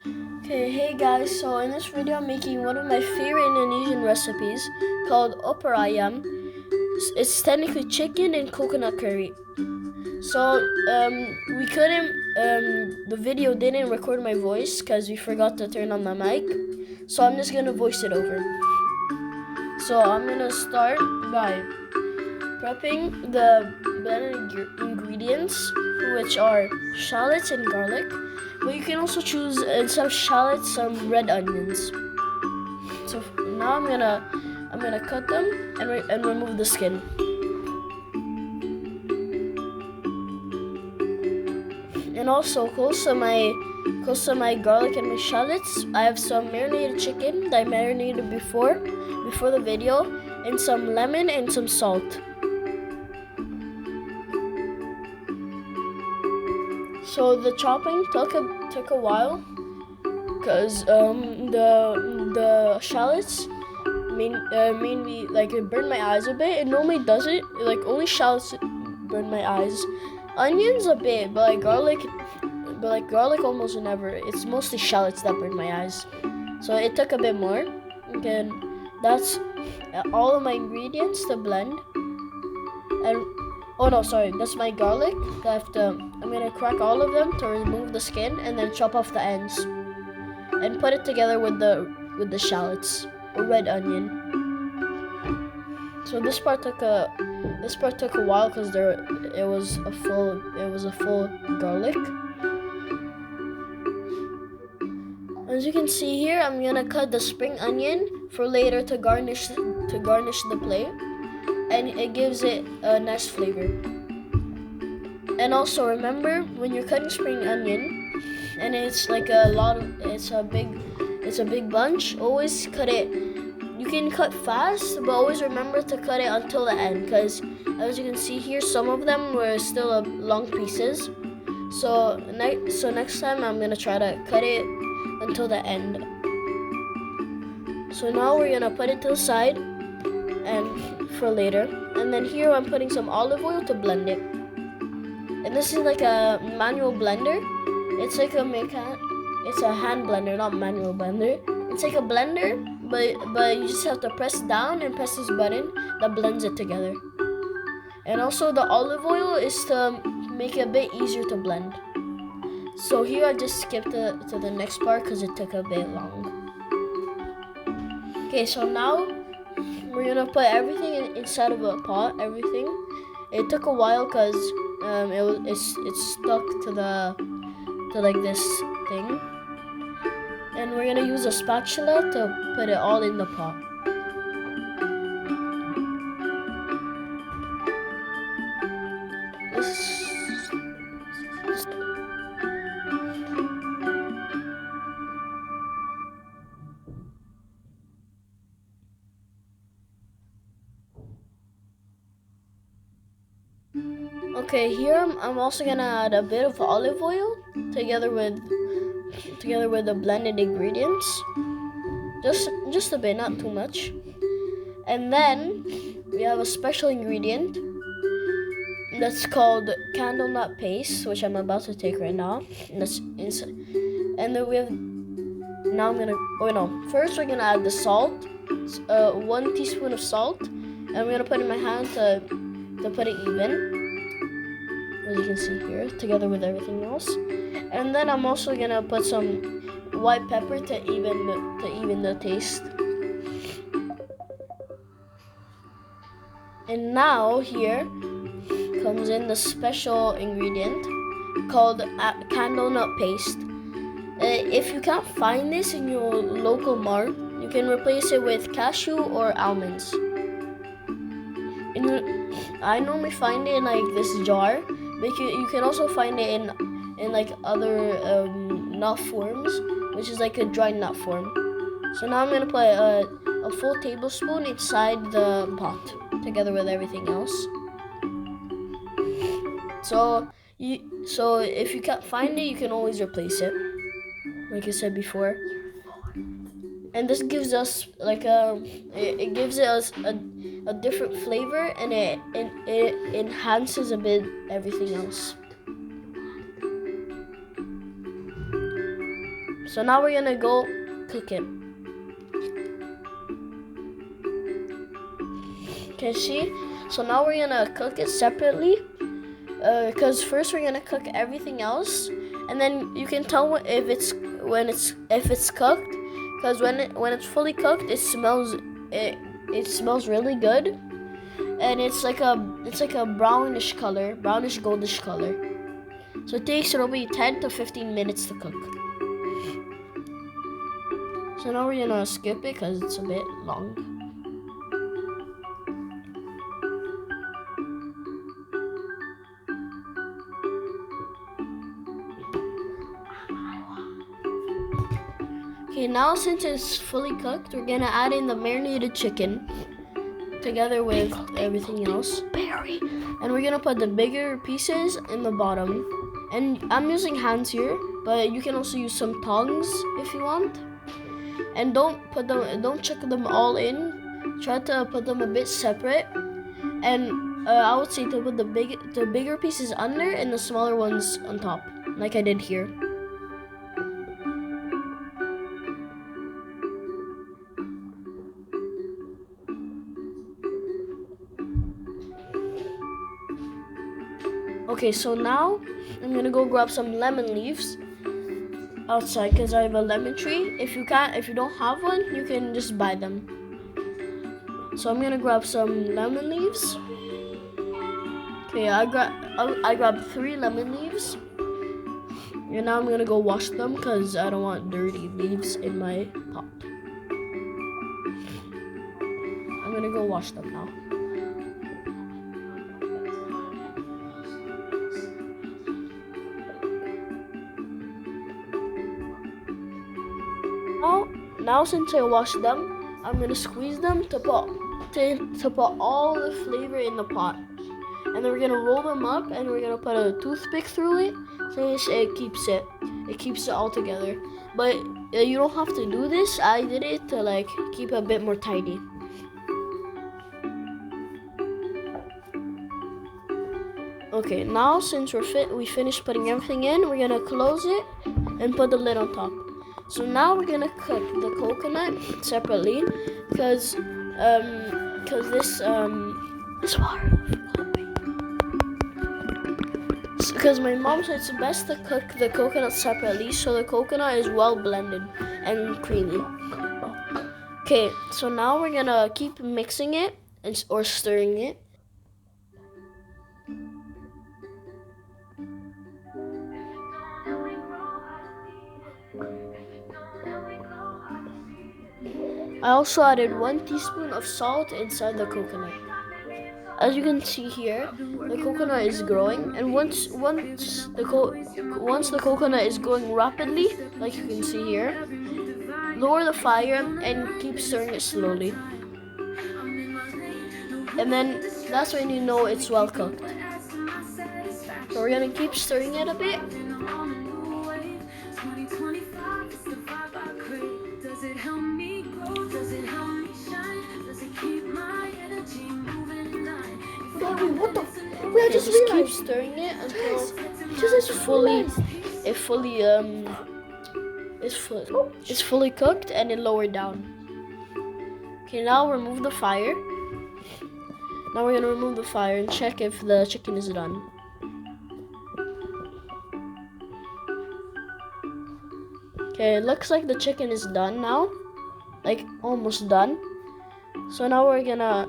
Okay, hey guys, so in this video I'm making one of my favorite Indonesian recipes called Opor Ayam. It's technically chicken and coconut curry. So we couldn't, the video didn't record my voice because we forgot to turn on the mic. So I'm just gonna voice it over. So I'm gonna start by prepping the blended ingredients, which are shallots and garlic. But you can also choose, instead of shallots, some red onions. So now I'm gonna cut them and remove the skin. And also close to my garlic and my shallots, I have some marinated chicken that I marinated before the video, and some lemon and some salt. So the chopping took a while because the shallots made me like it burned my eyes a bit. It normally doesn't. Like only shallots burn my eyes. Onions a bit, but like garlic almost never. It's mostly shallots that burn my eyes. So it took a bit more. And that's all of my ingredients to blend. And oh no, sorry, that's my garlic. I'm gonna crack all of them to remove the skin and then chop off the ends and put it together with the shallots or red onion. So this part took a while because it was a full garlic. As you can see here, I'm gonna cut the spring onion for later to garnish the plate, and it gives it a nice flavor. And also remember, when you're cutting spring onion and it's like it's a big bunch, always cut it. You can cut fast, but always remember to cut it until the end, because as you can see here, some of them were still long pieces. So next time I'm gonna try to cut it until the end. So now we're gonna put it to the side and for later. And then here I'm putting some olive oil to blend it. And this is like a manual blender. It's like it's a hand blender, not manual blender. It's like a blender, but you just have to press down and press this button that blends it together. And also the olive oil is to make it a bit easier to blend. So here I just skipped to the next part because it took a bit long. Okay, so now we're gonna put everything inside of a pot. Everything. It took a while because it's stuck to like this thing, and we're gonna use a spatula to put it all in the pot. Okay, here I'm also gonna add a bit of olive oil together with the blended ingredients. Just a bit, not too much. And then we have a special ingredient that's called candle nut paste, which I'm about to take right now. And that's inside. And then we have. Now I'm gonna. Oh no! First we're gonna add the salt, 1 teaspoon of salt, and I'm gonna put it in my hand to put it even, as you can see here, together with everything else. And then I'm also gonna put some white pepper to even the taste. And now here comes in the special ingredient called candle nut paste. If you can't find this in your local mart, you can replace it with cashew or almonds. I normally find it in like this jar, but you can also find it in like other nut forms, which is like a dried nut form. So now I'm gonna put a full tablespoon inside the pot together with everything else. So if you can't find it, you can always replace it, like I said before. And this gives us it gives us a different flavor, and it enhances a bit everything else. So now we're gonna go cook it. Okay, see? So now we're gonna cook it separately. Because first we're gonna cook everything else, and then you can tell if it's cooked. Because when it's fully cooked, it smells really good, and it's like a brownish goldish color. So it takes probably 10 to 15 minutes to cook. So now we're gonna skip it because it's a bit long. Okay, now since it's fully cooked, we're gonna add in the marinated chicken together with everything else. And we're gonna put the bigger pieces in the bottom. And I'm using hands here, but you can also use some tongs if you want. And don't chuck them all in. Try to put them a bit separate. And I would say to put the bigger pieces under and the smaller ones on top, like I did here. Okay, so now I'm gonna go grab some lemon leaves outside because I have a lemon tree. If you don't have one, you can just buy them. So I'm gonna grab some lemon leaves. Okay, I grabbed 3 lemon leaves. And now I'm gonna go wash them because I don't want dirty leaves in my pot. I'm gonna go wash them now. Now since I washed them, I'm gonna squeeze them to put all the flavor in the pot. And then we're gonna roll them up and we're gonna put a toothpick through it so it keeps it all together. But you don't have to do this. I did it to like keep it a bit more tidy. Okay, now since we finished putting everything in, we're gonna close it and put the lid on top. So now we're gonna cook the coconut separately because because my mom said it's best to cook the coconut separately so the coconut is well blended and creamy. Okay, so now we're gonna keep mixing it or stirring it. I also added 1 teaspoon of salt inside the coconut. As you can see here, the coconut is growing, and once the coconut is growing rapidly, like you can see here, lower the fire and keep stirring it slowly. And then that's when you know it's well cooked. So we're gonna keep stirring it a bit. What the? Okay, just keep stirring it until it's fully cooked and it lowered down. Okay, now remove the fire. Now we're gonna remove the fire and check if the chicken is done. Okay, it looks like the chicken is done now, like almost done. So now we're gonna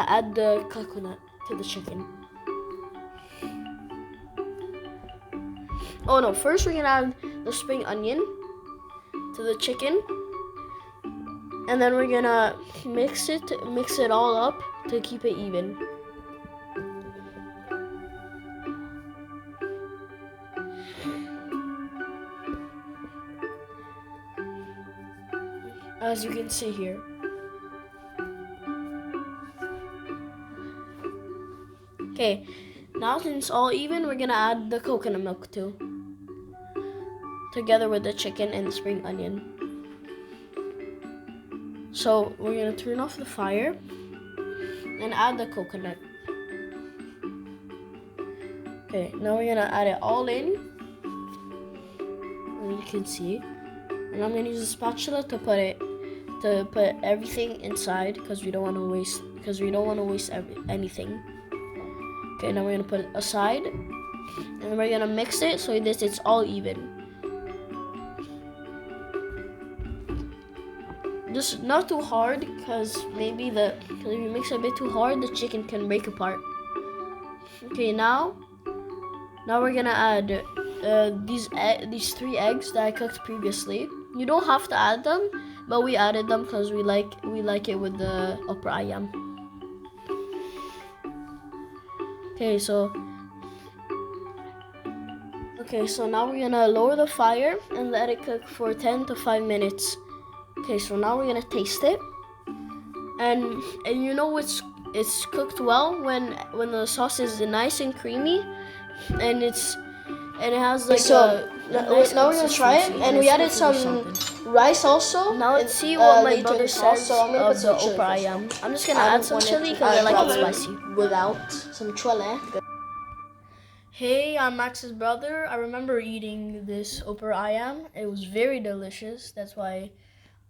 add the coconut to the chicken. Oh no, first we're gonna add the spring onion to the chicken. And then we're gonna mix it all up to keep it even. As you can see here. Okay, now since it's all even, we're gonna add the coconut milk too, together with the chicken and the spring onion. So we're gonna turn off the fire and add the coconut. Okay, now we're gonna add it all in. you can see. And I'm gonna use a spatula to put everything inside because we don't want to waste anything. Okay, now we're gonna put it aside, and we're gonna mix it so it's all even. Just not too hard, because if you mix it a bit too hard, the chicken can break apart. Okay, now we're gonna add these 3 eggs that I cooked previously. You don't have to add them, but we added them because we like it with the Opor Ayam. Okay, so now we're gonna lower the fire and let it cook for 10 to 5 minutes. Okay, so now we're gonna taste it, and you know it's cooked well when the sauce is nice and creamy, and it has like nice now we're gonna try it, consistency, and we added it's some looking something. rice also. Now let's see what my brother says So I'm gonna of put the some chili Opor first. Ayam. I'm just gonna add some chili because I like it spicy. Without some chili. Hey, I'm Max's brother. I remember eating this Opor Ayam. It was very delicious. That's why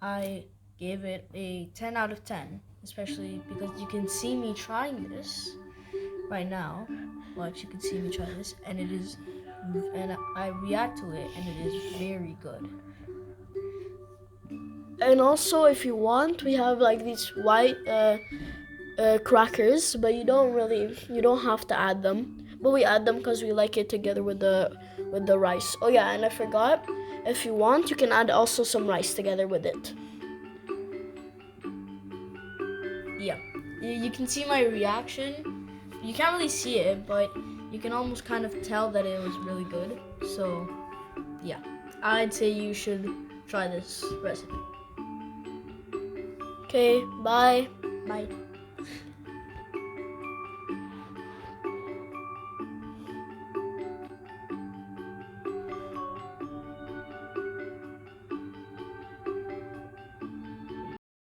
I gave it a 10 out of 10. Especially because you can see me trying this right now. Watch, you can see me try this, and I react to it, and it is very good. And also, if you want, we have like these white crackers, but you don't have to add them. But we add them because we like it together with the rice. Oh yeah, and I forgot. If you want, you can add also some rice together with it. Yeah, you can see my reaction. You can't really see it, but you can almost kind of tell that it was really good. So yeah, I'd say you should try this recipe. Okay, bye.